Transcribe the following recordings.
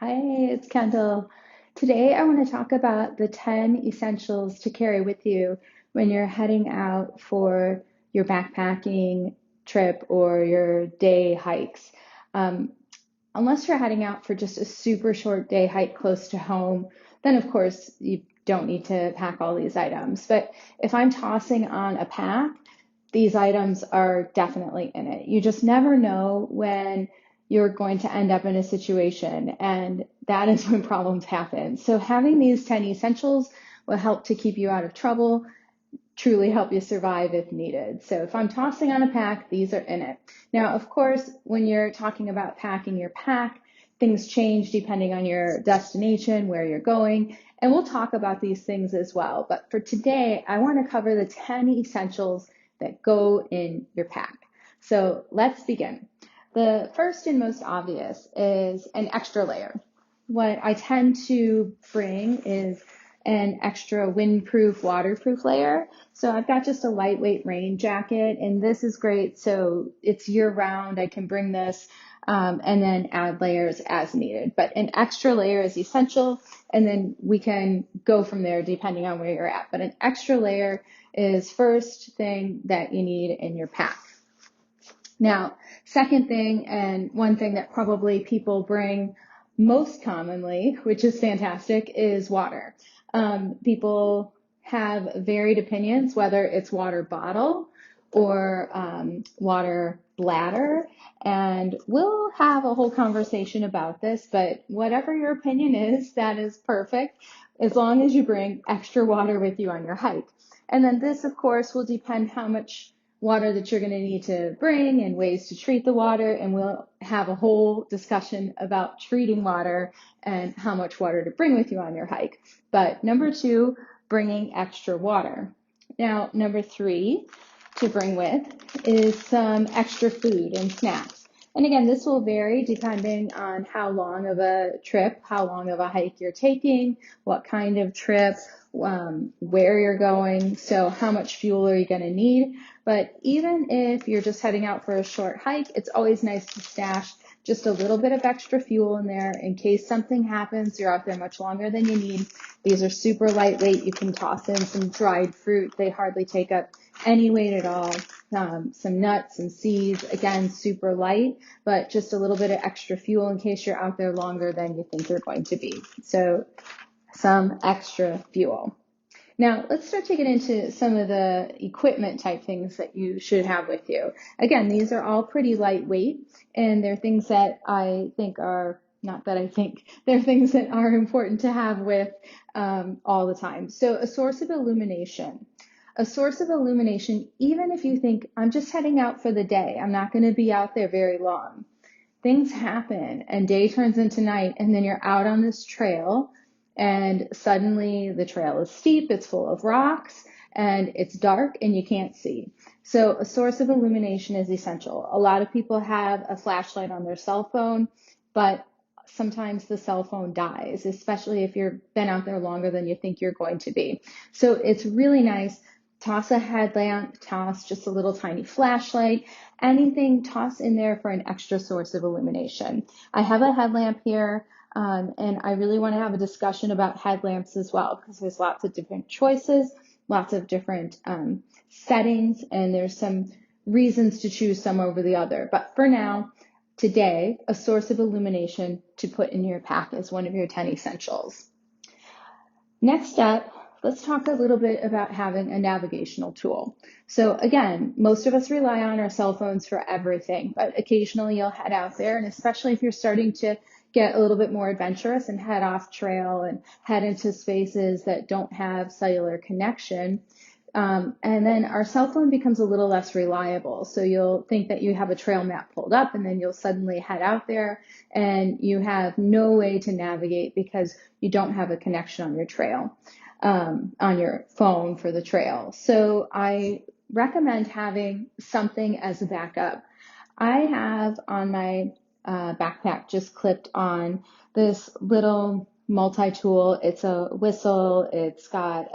Hi, it's Kendall. Today I want to talk about the 10 essentials to carry with you when you're heading out for your backpacking trip or your day hikes. Um, Unless you're heading out for just a super short day hike close to home, then of course you don't need to pack all these items. But if I'm tossing on a pack, these items are definitely in it. You just never know when you're going to end up in a situation, and that is when problems happen. So having these 10 essentials will help to keep you out of trouble, truly help you survive if needed. So if I'm tossing on a pack, these are in it. Now, of course, when you're talking about packing your pack, things change depending on your destination, where you're going, and we'll talk about these things as well. But for today, I want to cover the 10 essentials that go in your pack. So let's begin. The first and most obvious is an extra layer. What I tend to bring is an extra windproof, waterproof layer. So I've got just a lightweight rain jacket, and this is great. So it's year round. I can bring this and then add layers as needed. But an extra layer is essential, and then we can go from there depending on where you're at. But an extra layer is first thing that you need in your pack. Now, second thing, and one thing that probably people bring most commonly, which is fantastic, is water. People have varied opinions, whether it's water bottle or water bladder, and we'll have a whole conversation about this, but whatever your opinion is, that is perfect, as long as you bring extra water with you on your hike. And then this, of course, will depend how much water that you're going to need to bring and ways to treat the water. And we'll have a whole discussion about treating water and how much water to bring with you on your hike. But number two, bringing extra water. Now, number three to bring with is some extra food and snacks. And again, this will vary depending on how long of a trip, how long of a hike you're taking, what kind of trip, where you're going, so how much fuel are you going to need. But even if you're just heading out for a short hike, it's always nice to stash just a little bit of extra fuel in there in case something happens. You're out there much longer than you need. These are super lightweight. You can toss in some dried fruit. They hardly take up any weight at all. Some nuts and seeds, again, super light, but just a little bit of extra fuel in case you're out there longer than you think you're going to be. So some extra fuel. Now, let's start to get into some of the equipment type things that you should have with you. Again, these are all pretty lightweight, and they're things that I think are, not that I think, they're things that are important to have with all the time. So a source of illumination. A source of illumination, even if you think, I'm just heading out for the day, I'm not going to be out there very long. Things happen, and day turns into night, and then you're out on this trail, and suddenly the trail is steep, it's full of rocks, and it's dark and you can't see. So a source of illumination is essential. A lot of people have a flashlight on their cell phone, but sometimes the cell phone dies, especially if you've been out there longer than you think you're going to be. So it's really nice. Toss a headlamp, toss just a little tiny flashlight, anything, toss in there for an extra source of illumination. I have a headlamp here. And I really want to have a discussion about headlamps as well, because there's lots of different choices, lots of different settings, and there's some reasons to choose some over the other. But for now, today, a source of illumination to put in your pack is one of your 10 essentials. Next up, let's talk a little bit about having a navigational tool. So again, most of us rely on our cell phones for everything, but occasionally you'll head out there, and especially if you're starting to get a little bit more adventurous and head off trail and head into spaces that don't have cellular connection. And then our cell phone becomes a little less reliable. So you'll think that you have a trail map pulled up, and then you'll suddenly head out there and you have no way to navigate because you don't have a connection on your trail, on your phone for the trail. So I recommend having something as a backup. I have on my backpack just clipped on this little multi-tool. It's a whistle. It's got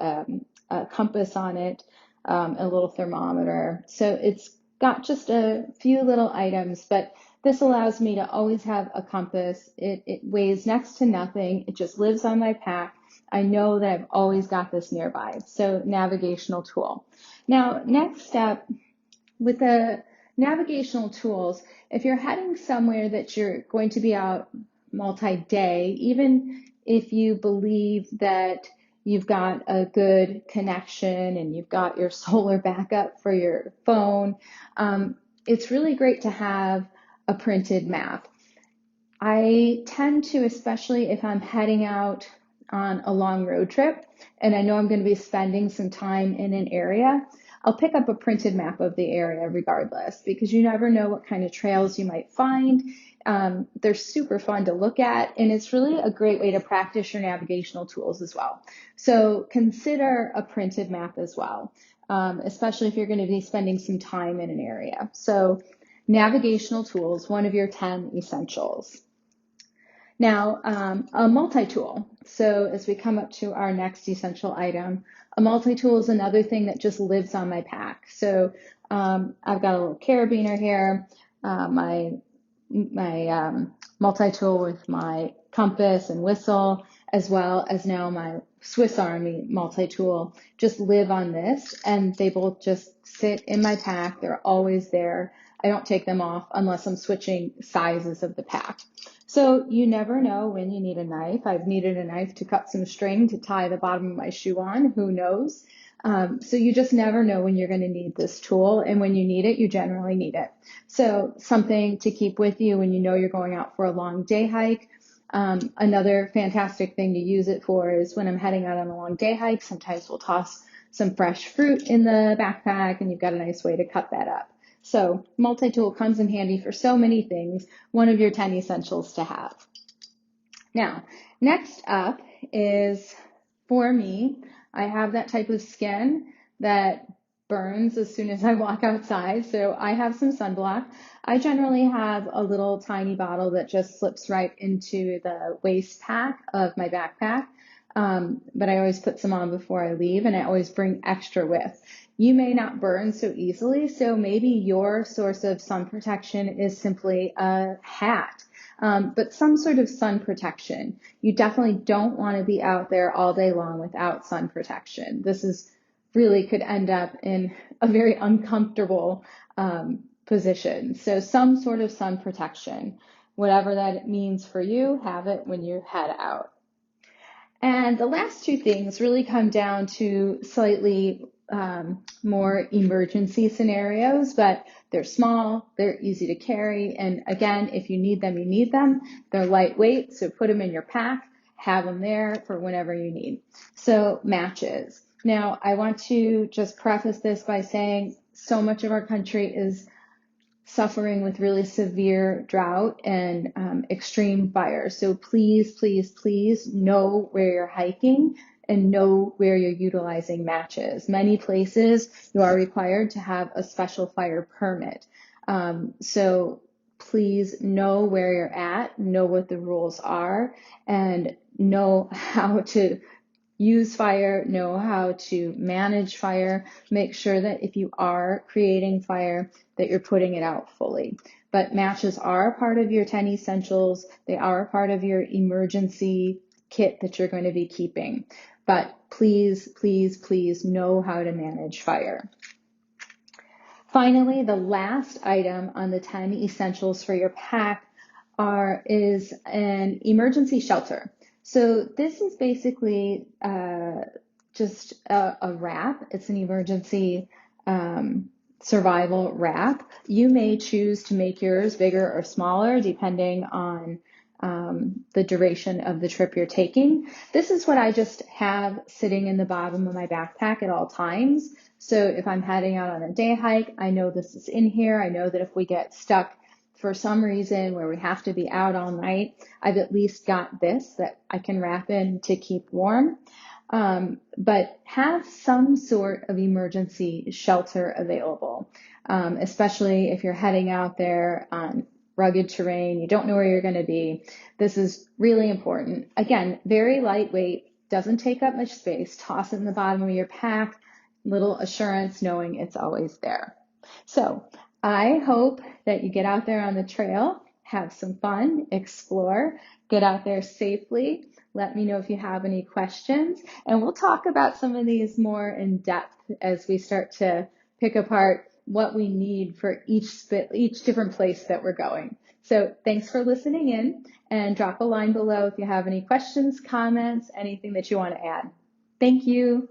a compass on it, a little thermometer. So it's got just a few little items, but This allows me to always have a compass. It weighs next to nothing. It just lives on my pack. I know that I've always got this nearby. So navigational tool. Now, next step with the navigational tools, if you're heading somewhere that you're going to be out multi-day, even if you believe that you've got a good connection and you've got your solar backup for your phone, it's really great to have a printed map. I tend to, especially if I'm heading out on a long road trip and I know I'm going to be spending some time in an area, I'll pick up a printed map of the area regardless, because you never know what kind of trails you might find. They're super fun to look at, and it's really a great way to practice your navigational tools as well. So consider a printed map as well, especially if you're going to be spending some time in an area. So navigational tools, one of your 10 essentials. Now, a multi-tool. So as we come up to our next essential item, a multi-tool is another thing that just lives on my pack. So I've got a little carabiner here, my multi-tool with my compass and whistle, as well as now my Swiss Army multi-tool, just live on this, and they both just sit in my pack. They're always there. I don't take them off unless I'm switching sizes of the pack. So you never know when you need a knife. I've needed a knife to cut some string to tie the bottom of my shoe on. Who knows? So you just never know when you're going to need this tool. And when you need it, you generally need it. So something to keep with you when you know you're going out for a long day hike. Another fantastic thing to use it for is when I'm heading out on a long day hike, sometimes we'll toss some fresh fruit in the backpack and you've got a nice way to cut that up. So multi-tool comes in handy for so many things, one of your 10 essentials to have. Now, next up is, for me, I have that type of skin that burns as soon as I walk outside, so I have some sunblock. I generally have a little tiny bottle that just slips right into the waist pack of my backpack, but I always put some on before I leave, and I always bring extra with. You may not burn so easily, so maybe your source of sun protection is simply a hat. But some sort of sun protection. You definitely don't want to be out there all day long without sun protection. This is really could end up in a very uncomfortable position. So some sort of sun protection, whatever that means for you, have it when you head out. And the last two things really come down to slightly more emergency scenarios, but they're small, they're easy to carry, and again, if you need them, you need them. They're lightweight, so put them in your pack, have them there for whenever you need. So matches. Now, I want to just preface this by saying so much of our country is suffering with really severe drought and extreme fire. So please, please, please know where you're hiking and know where you're utilizing matches. Many places you are required to have a special fire permit. So please know where you're at, know what the rules are, and know how to use fire, know how to manage fire, make sure that if you are creating fire, that you're putting it out fully. But matches are a part of your 10 essentials. They are a part of your emergency kit that you're going to be keeping. But please, please, please know how to manage fire. Finally, the last item on the 10 essentials for your pack is an emergency shelter. So this is basically just a wrap. It's an emergency survival wrap. You may choose to make yours bigger or smaller depending on the duration of the trip you're taking. This is what I just have sitting in the bottom of my backpack at all times. So if I'm heading out on a day hike, I know this is in here. I know that if we get stuck for some reason where we have to be out all night, I've at least got this that I can wrap in to keep warm. But have some sort of emergency shelter available, especially if you're heading out there on rugged terrain, you don't know where you're going to be. This is really important. Again, very lightweight, doesn't take up much space. Toss it in the bottom of your pack, little assurance knowing it's always there. So I hope that you get out there on the trail, have some fun, explore, get out there safely. Let me know if you have any questions, and we'll talk about some of these more in depth as we start to pick apart what we need for each different place that we're going. So thanks for listening in, and drop a line below if you have any questions, comments, anything that you want to add. Thank you.